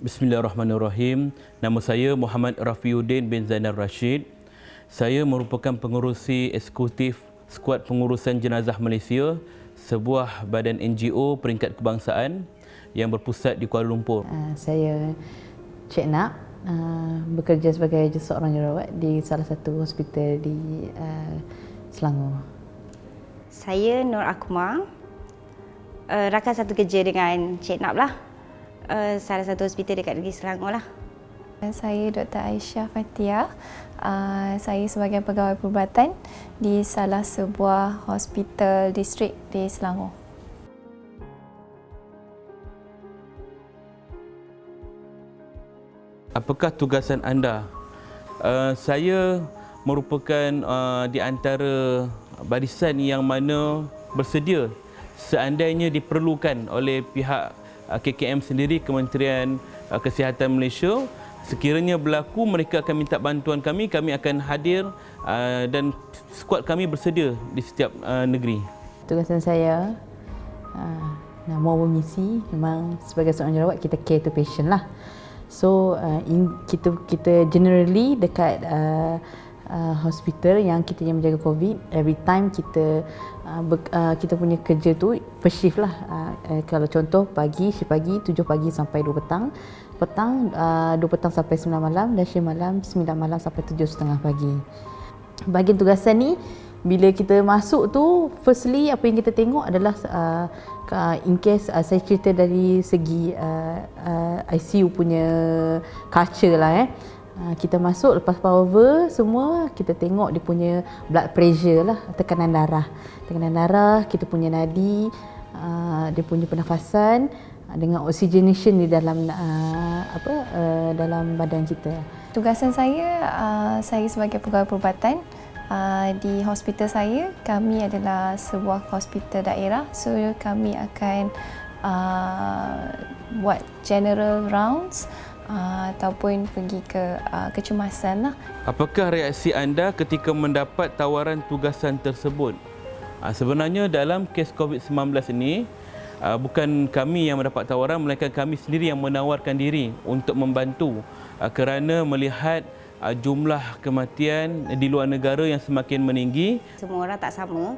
Bismillahirrahmanirrahim. Nama saya Muhammad Rafiuddin bin Zainal Rashid. Saya merupakan pengerusi eksekutif Skuad Pengurusan Jenazah Malaysia, sebuah badan NGO peringkat kebangsaan yang berpusat di Kuala Lumpur. Saya Cik Nak, bekerja sebagai seorang jururawat di salah satu hospital di Selangor. Saya Nur Akmal, rakan satu kerja dengan Cik Nak lah. Salah satu hospital dekat negeri Selangor lah. Saya Dr. Aisyah Fathia. Saya sebagai pegawai perubatan di salah sebuah hospital distrik di Selangor. Apakah tugasan anda? Saya merupakan di antara barisan yang mana bersedia seandainya diperlukan oleh pihak KKM sendiri, Kementerian Kesihatan Malaysia. Sekiranya berlaku, mereka akan minta bantuan kami akan hadir dan skuad kami bersedia di setiap negeri. Tugasan saya, nama misi memang sebagai seorang jururawat kita care to patient lah. So kita generally dekat hospital yang kita yang menjaga COVID, every time kita punya kerja tu per shift lah. Kalau contoh shift pagi 7 pagi sampai 2 petang, 2 petang sampai 9 malam, dan shift malam 9 malam sampai 7.30 pagi. Bahagian tugasan ni bila kita masuk tu, firstly apa yang kita tengok adalah in case saya cerita dari segi ICU punya culture lah. Kita masuk, lepas power semua, kita tengok dia punya blood pressure lah, tekanan darah, kita punya nadi, dia punya pernafasan dengan oxygenation di dalam dalam badan kita. Tugasan saya, saya sebagai pegawai perubatan di hospital saya. Kami adalah sebuah hospital daerah, so kami akan buat general rounds ataupun pergi ke kecemasan lah. Apakah reaksi anda ketika mendapat tawaran tugasan tersebut? Sebenarnya dalam kes COVID-19 ini, bukan kami yang mendapat tawaran, melainkan kami sendiri yang menawarkan diri untuk membantu kerana melihat jumlah kematian di luar negara yang semakin meninggi. Semua orang tak sama.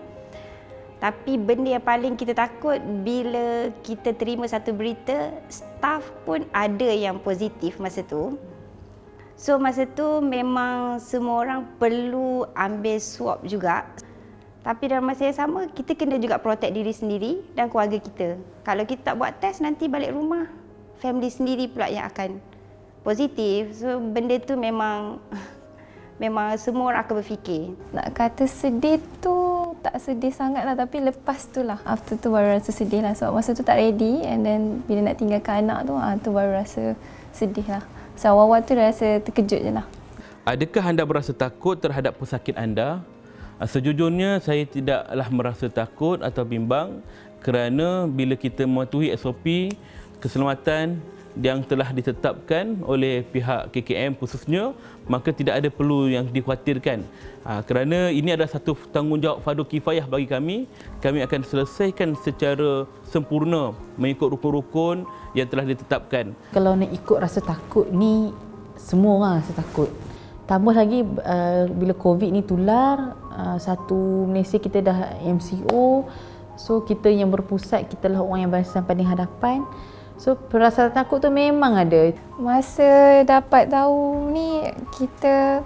Tapi benda yang paling kita takut bila kita terima satu berita, staff pun ada yang positif masa tu. So masa tu memang semua orang perlu ambil swab juga. Tapi dalam masa yang sama, kita kena juga protect diri sendiri dan keluarga kita. Kalau kita tak buat test, nanti balik rumah, family sendiri pula yang akan positif. So benda tu memang semua orang akan berfikir. Nak kata sedih tu tak sedih sangat lah, tapi lepas tu lah, after tu baru rasa sedih lah, sebab masa tu tak ready, and then bila nak tinggalkan anak tu, tu baru rasa sedih lah. So awal-awal tu rasa terkejut je lah. Adakah anda berasa takut terhadap pesakit anda? Sejujurnya saya tidaklah merasa takut atau bimbang, kerana bila kita mematuhi SOP keselamatan yang telah ditetapkan oleh pihak KKM khususnya, maka tidak ada perlu yang dikhawatirkan. Kerana ini adalah satu tanggungjawab fardu kifayah bagi kami. Kami akan selesaikan secara sempurna mengikut rukun-rukun yang telah ditetapkan. Kalau nak ikut rasa takut ni, semua orang rasa takut. Tambah lagi bila COVID ni tular, satu Malaysia kita dah MCO, so kita yang berpusat, kita lah orang yang barisan paling hadapan. So perasaan takut tu memang ada. Masa dapat tahu ni, kita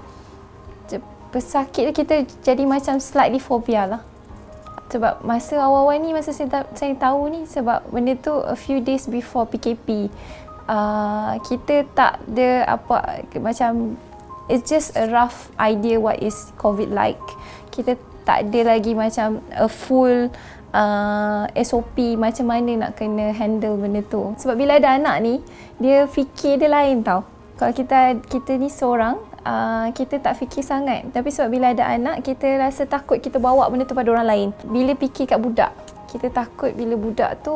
pesakit kita jadi macam slightly phobia lah. Sebab masa awal-awal ni, masa saya tahu ni, sebab benda tu a few days before PKP, kita tak ada apa, macam it's just a rough idea what is COVID like. Kita tak ada lagi macam a full SOP macam mana nak kena handle benda tu. Sebab bila ada anak ni, dia fikir dia lain tau. Kalau kita ni seorang, kita tak fikir sangat. Tapi sebab bila ada anak, kita rasa takut kita bawa benda tu pada orang lain. Bila fikir kat budak, kita takut bila budak tu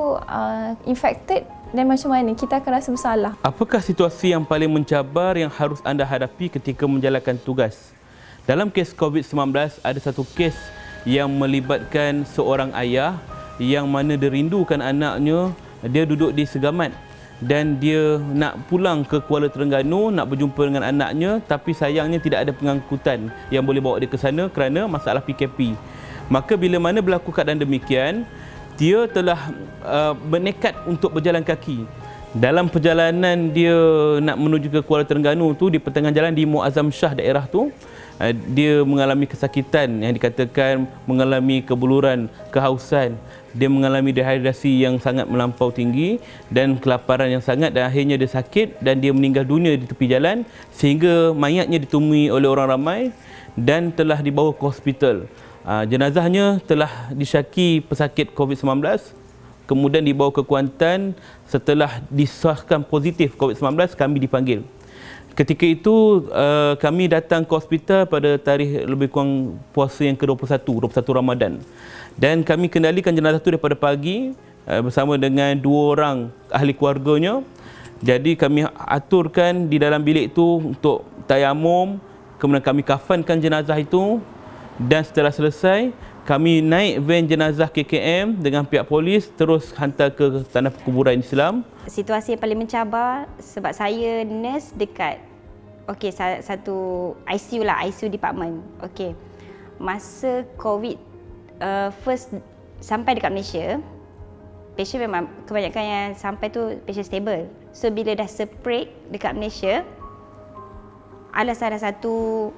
infected, dan macam mana kita akan rasa bersalah. Apakah situasi yang paling mencabar yang harus anda hadapi ketika menjalankan tugas? Dalam kes COVID-19, ada satu kes yang melibatkan seorang ayah yang mana dia rindukan anaknya. Dia duduk di Segamat dan dia nak pulang ke Kuala Terengganu nak berjumpa dengan anaknya, tapi sayangnya tidak ada pengangkutan yang boleh bawa dia ke sana kerana masalah PKP. Maka bila mana berlaku keadaan demikian, dia telah bernekat untuk berjalan kaki. Dalam perjalanan dia nak menuju ke Kuala Terengganu tu, di pertengahan jalan di Muazzam Shah daerah tu, dia mengalami kesakitan yang dikatakan mengalami kebuluran, kehausan, dia mengalami dehidrasi yang sangat melampau tinggi dan kelaparan yang sangat, dan akhirnya dia sakit dan dia meninggal dunia di tepi jalan sehingga mayatnya ditemui oleh orang ramai dan telah dibawa ke hospital. Jenazahnya telah disyaki pesakit COVID-19, kemudian dibawa ke Kuantan. Setelah disahkan positif COVID-19, kami dipanggil. Ketika itu kami datang ke hospital pada tarikh lebih kurang puasa yang ke-21, 21 Ramadan. Dan kami kendalikan jenazah itu daripada pagi bersama dengan 2 orang ahli keluarganya. Jadi kami aturkan di dalam bilik itu untuk tayamum, kemudian kami kafankan jenazah itu, dan setelah selesai kami naik van jenazah KKM dengan pihak polis terus hantar ke tanah perkuburan Islam. Situasi yang paling mencabar sebab saya nurse dekat satu ICU lah, ICU department. Masa COVID first sampai dekat Malaysia, patient memang kebanyakan yang sampai tu patient stable. So bila dah spread dekat Malaysia, ada salah satu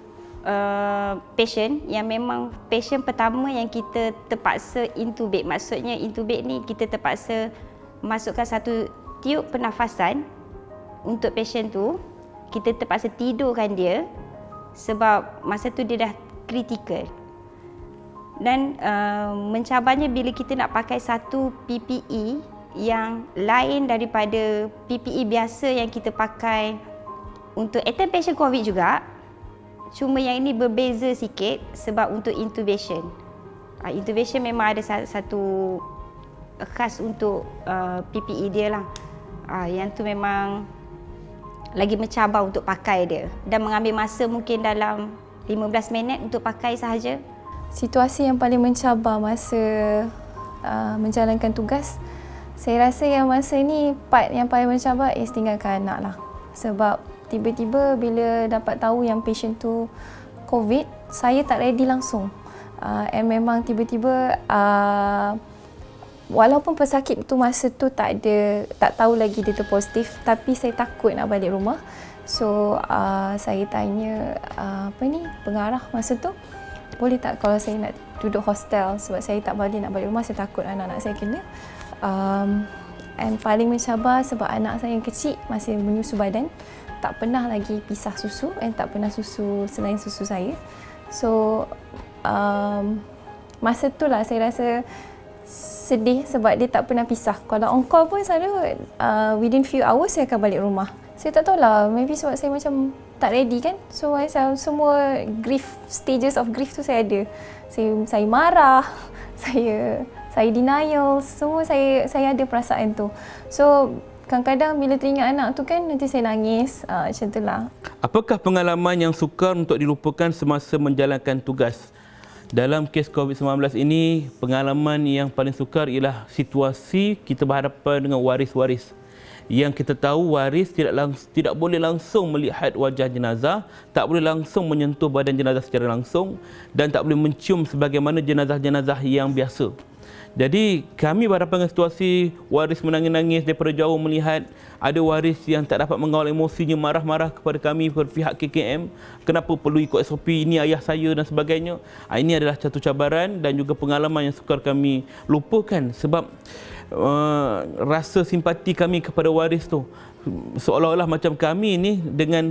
patient yang memang patient pertama yang kita terpaksa intubate. Maksudnya intubate ni kita terpaksa masukkan satu tiub pernafasan untuk patient tu. Kita terpaksa tidurkan dia sebab masa tu dia dah kritikal. Dan mencabarnya bila kita nak pakai satu PPE yang lain daripada PPE biasa yang kita pakai untuk attend patient COVID juga. Cuma yang ini berbeza sikit sebab untuk intubation. Intubation memang ada satu khas untuk PPE dia lah. Yang tu memang lagi mencabar untuk pakai dia dan mengambil masa mungkin dalam 15 minit untuk pakai sahaja. Situasi yang paling mencabar masa menjalankan tugas, saya rasa yang masa ni part yang paling mencabar is tinggalkan anak lah. Sebab tiba-tiba bila dapat tahu yang patient tu COVID, saya tak ready langsung. And memang tiba-tiba walaupun pesakit tu masa tu tak tahu lagi dia tu positif, tapi saya takut nak balik rumah. So saya tanya pengarah masa tu, boleh tak kalau saya nak duduk hostel sebab saya tak nak balik rumah, saya takut anak-anak saya kena. And paling mencabar sebab anak saya yang kecil masih menyusu badan, tak pernah lagi pisah susu dan tak pernah susu selain susu saya. So masa tu lah saya rasa sedih sebab dia tak pernah pisah. Kalau on call pun selalu within few hours saya akan balik rumah. Saya tak tahulah, maybe sebab saya macam tak ready kan. So semua grief, stages of grief tu saya ada. Saya marah, saya denial, semua saya ada perasaan tu. So kadang-kadang bila teringat anak tu kan, nanti saya nangis, macam tu lah. Apakah pengalaman yang sukar untuk dilupakan semasa menjalankan tugas? Dalam kes COVID-19 ini, pengalaman yang paling sukar ialah situasi kita berhadapan dengan waris-waris. Yang kita tahu waris tidak boleh langsung melihat wajah jenazah, tak boleh langsung menyentuh badan jenazah secara langsung dan tak boleh mencium sebagaimana jenazah-jenazah yang biasa. Jadi kami berhadapan dengan situasi waris menangis-nangis daripada jauh melihat, ada waris yang tak dapat mengawal emosinya, marah-marah kepada kami, kepada pihak KKM, kenapa perlu ikut SOP, ini ayah saya dan sebagainya. Ini adalah satu cabaran dan juga pengalaman yang sukar kami lupakan sebab rasa simpati kami kepada waris tu seolah-olah macam kami ni dengan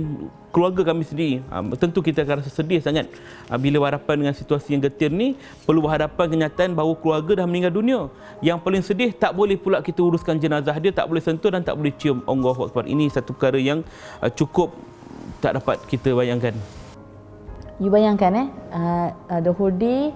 keluarga kami sendiri. Tentu kita akan rasa sedih sangat bila berhadapan dengan situasi yang getir ni, perlu berhadapan kenyataan bahawa keluarga dah meninggal dunia. Yang paling sedih, tak boleh pula kita uruskan jenazah dia, tak boleh sentuh dan tak boleh cium. Allahu Akbar. Ini satu perkara yang cukup tak dapat kita bayangkan. You bayangkan the whole day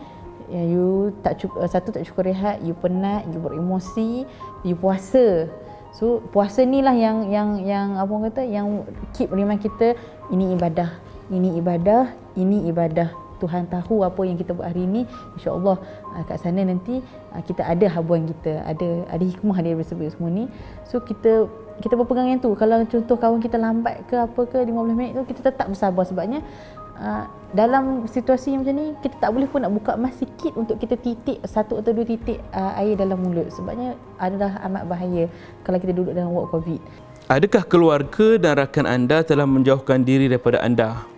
you tak cukup rehat, you penat, you beremosi, you puasa. So puasa ni lah yang apa orang kata, yang keep remind kita ini ibadah, ini ibadah, ini ibadah. Tuhan tahu apa yang kita buat hari ini. InsyaAllah kat sana nanti kita ada habuan kita, ada hikmah dia bersebut semua ni. So kita kita berpegang yang tu. Kalau contoh kawan kita lambat ke apa ke 15 minit tu, kita tetap bersabar sebabnya dalam situasi macam ni kita tak boleh pun nak buka mask sikit untuk kita titik 1 atau 2 titik air dalam mulut, sebabnya adalah amat bahaya kalau kita duduk dalam ward COVID. Adakah keluarga dan rakan anda telah menjauhkan diri daripada anda?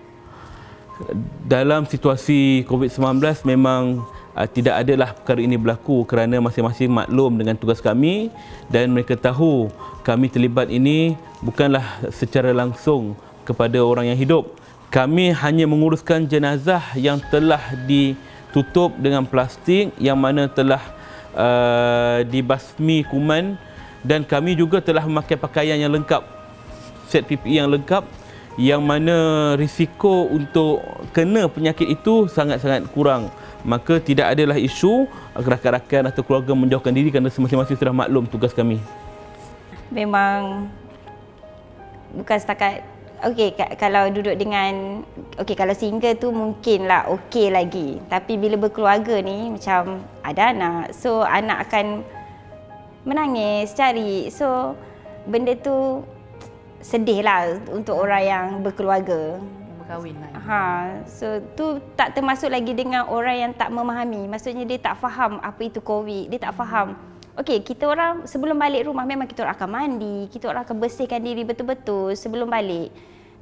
Dalam situasi COVID-19 memang tidak adalah perkara ini berlaku kerana masing-masing maklum dengan tugas kami dan mereka tahu kami terlibat ini bukanlah secara langsung kepada orang yang hidup. Kami hanya menguruskan jenazah yang telah ditutup dengan plastik yang mana telah dibasmi kuman, dan kami juga telah memakai pakaian yang lengkap, set PPE yang lengkap, yang mana risiko untuk kena penyakit itu sangat-sangat kurang. Maka tidak adalah isu rakan-rakan atau keluarga menjauhkan diri kerana masing-masing sudah maklum tugas kami. Memang bukan setakat kalau duduk dengan kalau single tu mungkinlah okey lagi, tapi bila berkeluarga ni macam ada anak, so anak akan menangis cari, so benda tu sedih lah untuk orang yang berkeluarga. Berkahwin lah. So tu tak termasuk lagi dengan orang yang tak memahami. Maksudnya dia tak faham apa itu COVID, dia tak faham. Okey, kita orang sebelum balik rumah memang kita orang akan mandi, kita orang akan bersihkan diri betul-betul sebelum balik.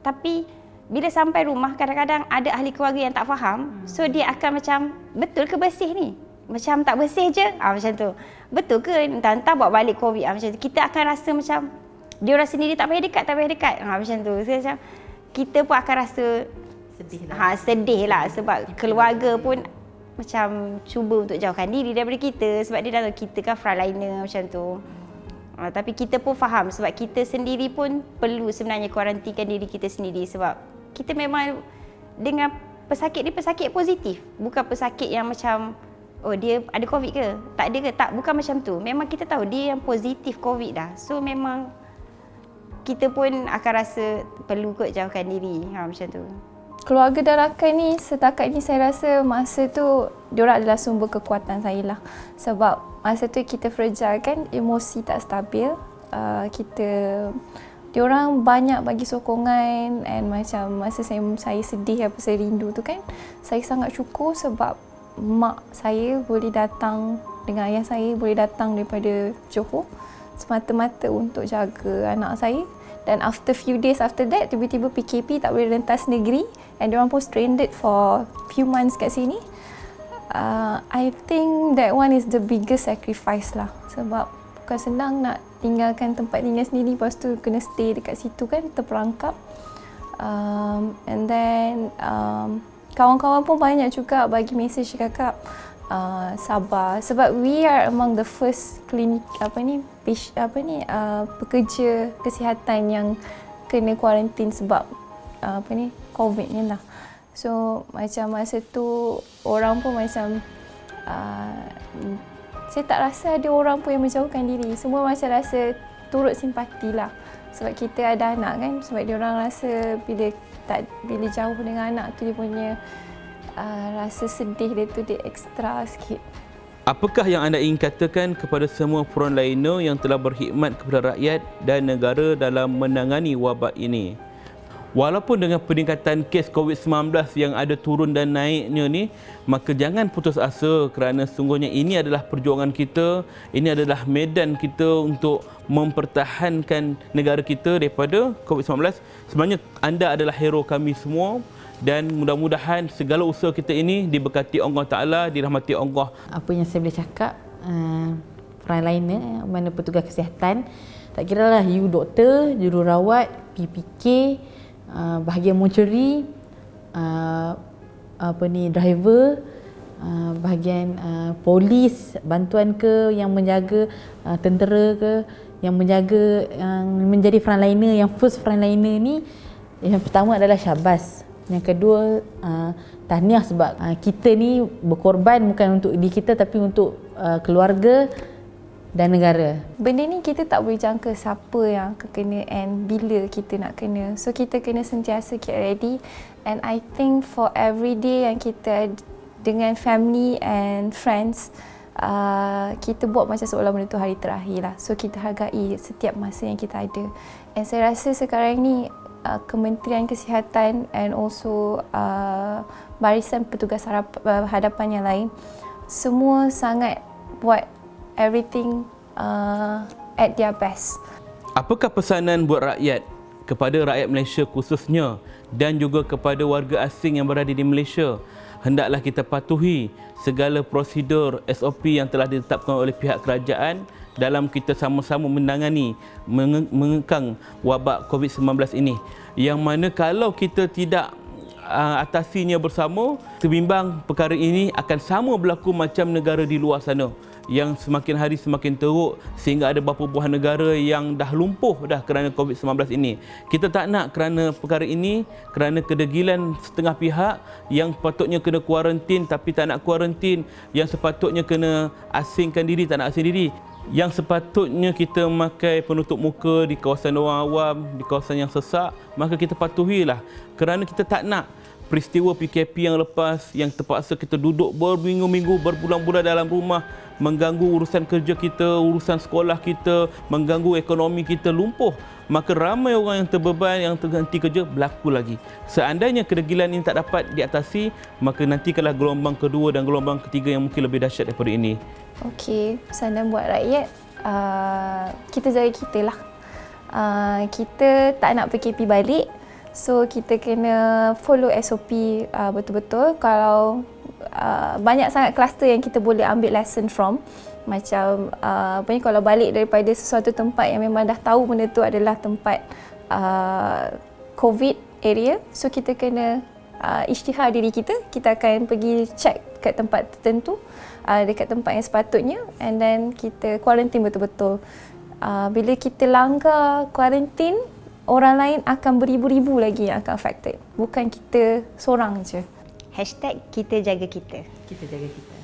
Tapi bila sampai rumah kadang-kadang ada ahli keluarga yang tak faham, so dia akan macam, betul ke bersih ni? Macam tak bersih je? Macam tu. Betul ke? Entah-entah bawa balik COVID. Macam tu. Kita akan rasa macam dia orang sendiri tak payah dekat. Macam tu. So, macam kita pun akan rasa sedih lah sebab keluarga pun macam cuba untuk jauhkan diri daripada kita sebab dia dah tahu kita kan frontliner macam tu. Tapi kita pun faham sebab kita sendiri pun perlu sebenarnya kuarantinkan diri kita sendiri sebab kita memang dengan pesakit ni pesakit positif. Bukan pesakit yang macam dia ada COVID ke? Tak ada ke? Tak, bukan macam tu. Memang kita tahu dia yang positif COVID dah. So memang kita pun akan rasa perlu kot jauhkan diri. Macam tu. Keluarga dan rakan ni setakat ni saya rasa masa tu diorang adalah sumber kekuatan saya lah. Sebab masa tu kita fragile kan, emosi tak stabil. Diorang banyak bagi sokongan, and macam masa saya sedih apa saya rindu tu kan, saya sangat syukur sebab mak saya boleh datang dengan ayah saya boleh datang daripada Johor semata-mata untuk jaga anak saya. Dan after few days after that, tiba-tiba PKP tak boleh rentas negeri and diorang pun stranded for few months kat sini. I think that one is the biggest sacrifice lah. Sebab bukan senang nak tinggalkan tempat tinggal sendiri, lepas tu kena stay dekat situ kan, terperangkap. And then kawan-kawan pun banyak juga bagi mesej kakak sabar sebab we are among the first klinik pekerja kesihatan yang kena kuarantin sebab COVID ni lah. So macam masa tu orang pun macam saya tak rasa ada orang pun yang menjauhkan diri. Semua macam rasa turut simpati lah sebab kita ada anak kan, sebab dia orang rasa bila jauh dengan anak tu dia punya rasa sedih dia tu dia ekstra sikit. Apakah yang anda ingin katakan kepada semua frontliner yang telah berkhidmat kepada rakyat dan negara dalam menangani wabak ini? Walaupun dengan peningkatan kes COVID-19 yang ada turun dan naiknya ni, maka jangan putus asa kerana sungguhnya ini adalah perjuangan kita, ini adalah medan kita untuk mempertahankan negara kita daripada COVID-19. Sebenarnya anda adalah hero kami semua dan mudah-mudahan segala usaha kita ini diberkati Allah Ta'ala, dirahmati Allah. Apa yang saya boleh cakap, frontliner, mana petugas kesihatan, tak kira lah you doktor, jururawat, PPK, bahagian mortuary, driver, bahagian polis, bantuan ke, yang menjaga tentera ke, yang menjaga, yang menjadi frontliner, yang first frontliner ni, yang pertama adalah syabas. Yang kedua, tahniah sebab kita ni berkorban bukan untuk diri kita tapi untuk keluarga dan negara. Benda ni kita tak boleh jangka siapa yang akan kena and bila kita nak kena. So kita kena sentiasa get ready, and I think for every day yang kita dengan family and friends, kita buat macam seolah benda tu hari terakhir lah. So kita hargai setiap masa yang kita ada. And saya rasa sekarang ni Kementerian Kesihatan and also barisan petugas hadapan yang lain semua sangat buat everything at their best. Apakah pesanan buat rakyat kepada rakyat Malaysia khususnya dan juga kepada warga asing yang berada di Malaysia? Hendaklah kita patuhi segala prosedur SOP yang telah ditetapkan oleh pihak kerajaan dalam kita sama-sama menangani mengekang wabak COVID-19 ini. Yang mana kalau kita tidak atasinya bersama, sebimbang perkara ini akan sama berlaku macam negara di luar sana yang semakin hari semakin teruk sehingga ada beberapa buah negara yang dah lumpuh dah kerana COVID-19 ini. Kita tak nak kerana perkara ini, kerana kedegilan setengah pihak yang patutnya kena kuarantin tapi tak nak kuarantin, yang sepatutnya kena asingkan diri tak nak asing diri, yang sepatutnya kita memakai penutup muka di kawasan orang awam, di kawasan yang sesak, maka kita patuhilah kerana kita tak nak peristiwa PKP yang lepas yang terpaksa kita duduk berminggu-minggu, berbulan-bulan dalam rumah, mengganggu urusan kerja kita, urusan sekolah kita, mengganggu ekonomi kita, lumpuh. Maka ramai orang yang terbeban, yang terhenti kerja, berlaku lagi. Seandainya kedegilan ini tak dapat diatasi, maka nantikanlah gelombang kedua dan gelombang ketiga yang mungkin lebih dahsyat daripada ini. Okey, pesanan buat rakyat, kita jaga kita lah. Kita tak nak PKP balik. So kita kena follow SOP betul-betul. Kalau banyak sangat kluster yang kita boleh ambil lesson from. Macam kalau balik daripada sesuatu tempat yang memang dah tahu benda tu adalah tempat COVID area, so kita kena isytihar diri kita akan pergi check kat tempat tertentu, dekat tempat yang sepatutnya, and then kita quarantine betul-betul. Bila kita langgar quarantine, orang lain akan beribu-ribu lagi yang akan affected. Bukan kita seorang je. #kita jaga kita. Kita jaga kita.